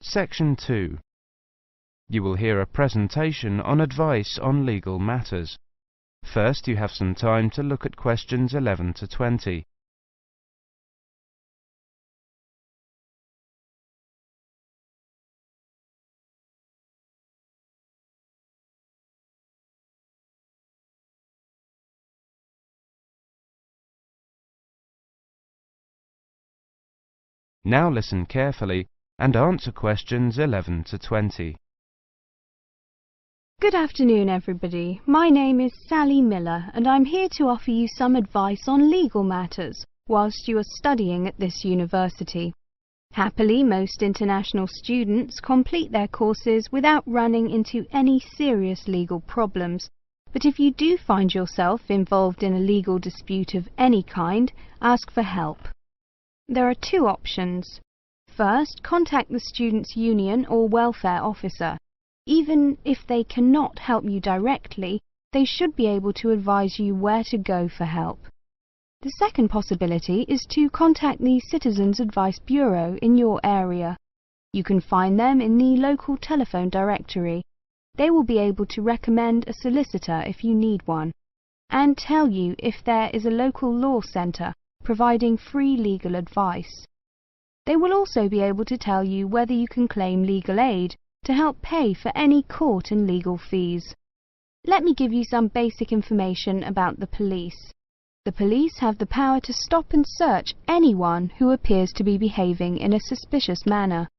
Section 2. You will hear a presentation on advice on legal matters. First, you have some time to look at questions 11 to 20. Now listen carefully and answer questions 11 to 20. Good afternoon, everybody. My name is Sally Miller, and I'm here to offer you some advice on legal matters whilst you are studying at this university. Happily, most international students complete their courses without running into any serious legal problems. But if you do find yourself involved in a legal dispute of any kind, ask for help. There are two options. First, contact the students' union or welfare officer. Even if they cannot help you directly, they should be able to advise you where to go for help. The second possibility is to contact the Citizens Advice Bureau in your area. You can find them in the local telephone directory. They will be able to recommend a solicitor if you need one, and tell you if there is a local law centre providing free legal advice. They will also be able to tell you whether you can claim legal aid to help pay for any court and legal fees. Let me give you some basic information about the police. The police have the power to stop and search anyone who appears to be behaving in a suspicious manner.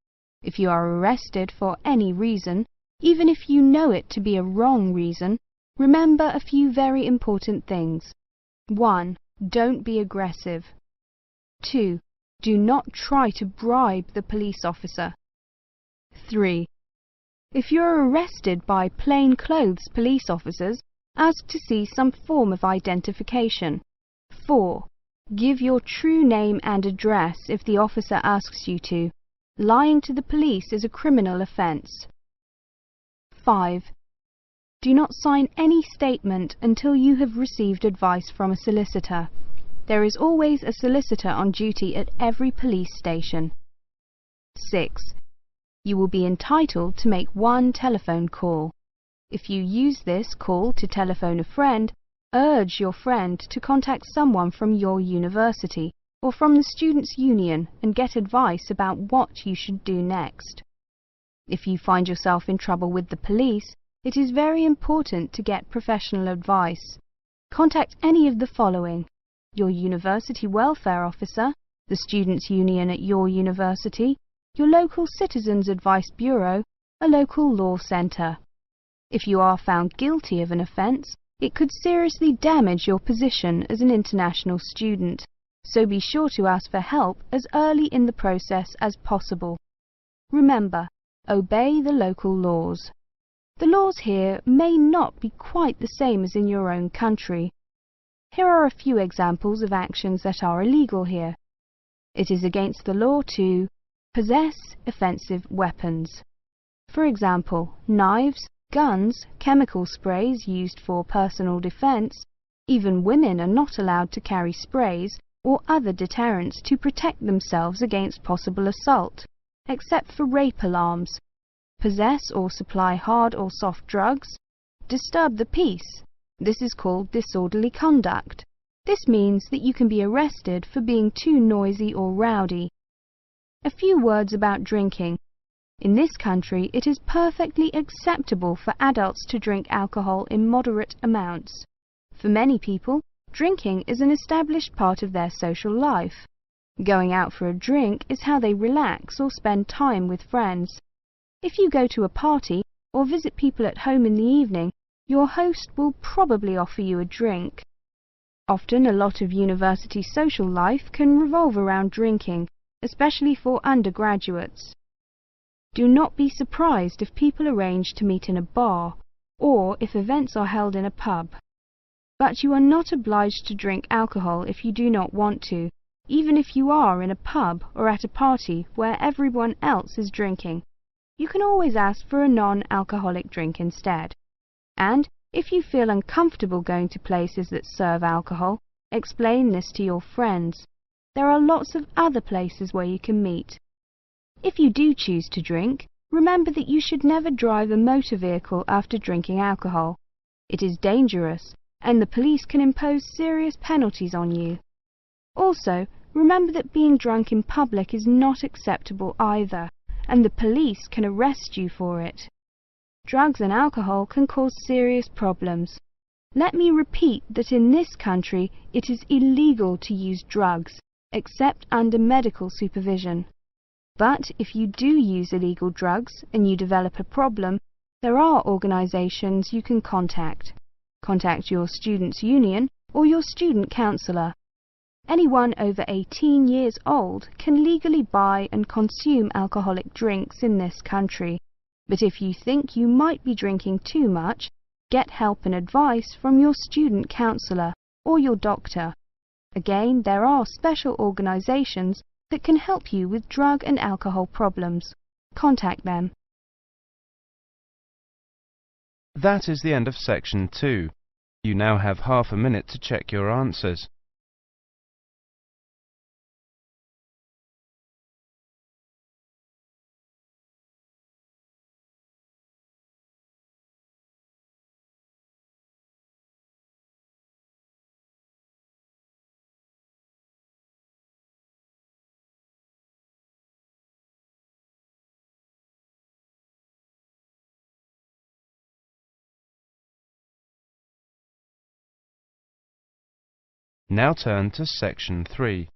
If you are arrested for any reason, even if you know it to be a wrong reason, remember a few very important things. 1. Don't be aggressive. 2. Do not try to bribe the police officer. 3. If you are arrested by plainclothes police officers, ask to see some form of identification. 4. Give your true name and address if the officer asks you to. Lying to the police is a criminal offence. 5. Do not sign any statement until you have received advice from a solicitor. There is always a solicitor on duty at every police station. 6. You will be entitled to make one telephone call. If you use this call to telephone a friend, urge your friend to contact someone from your university or from the students' union and get advice about what you should do next. If you find yourself in trouble with the police, it is very important to get professional advice. Contact any of the following: your university welfare officer, the students' union at your university, your local Citizens Advice Bureau, a local law centre. If you are found guilty of an offence, it could seriously damage your position as an international student, so be sure to ask for help as early in the process as possible. Remember, obey the local laws. The laws here may not be quite the same as in your own country. Here are a few examples of actions that are illegal here. It is against the law to possess offensive weapons. For example, knives, guns, chemical sprays used for personal defense. Even women are not allowed to carry sprays or other deterrents to protect themselves against possible assault, except for rape alarms. Possess or supply hard or soft drugs. Disturb the peace. This is called disorderly conduct. This means that you can be arrested for being too noisy or rowdy. A few words about drinking. In this country, it is perfectly acceptable for adults to drink alcohol in moderate amounts. For many people, drinking is an established part of their social life. Going out for a drink is how they relax or spend time with friends. If you go to a party or visit people at home in the evening, your host will probably offer you a drink. Often a lot of university social life can revolve around drinking, especially for undergraduates. Do not be surprised if people arrange to meet in a bar, or if events are held in a pub. But you are not obliged to drink alcohol if you do not want to, even if you are in a pub or at a party where everyone else is drinking. You can always ask for a non-alcoholic drink instead. And if you feel uncomfortable going to places that serve alcohol, explain this to your friends. There are lots of other places where you can meet. If you do choose to drink, remember that you should never drive a motor vehicle after drinking alcohol. It is dangerous, and the police can impose serious penalties on you. Also, remember that being drunk in public is not acceptable either, and the police can arrest you for it. Drugs and alcohol can cause serious problems. Let me repeat that in this country it is illegal to use drugs, except under medical supervision. But if you do use illegal drugs and you develop a problem, there are organisations you can contact. Contact your students' union or your student counsellor. Anyone over 18 years old can legally buy and consume alcoholic drinks in this country. But if you think you might be drinking too much, get help and advice from your student counsellor or your doctor. Again, there are special organisations that can help you with drug and alcohol problems. Contact them. That is the end of Section 2. You now have half a minute to check your answers. Now turn to Section 3.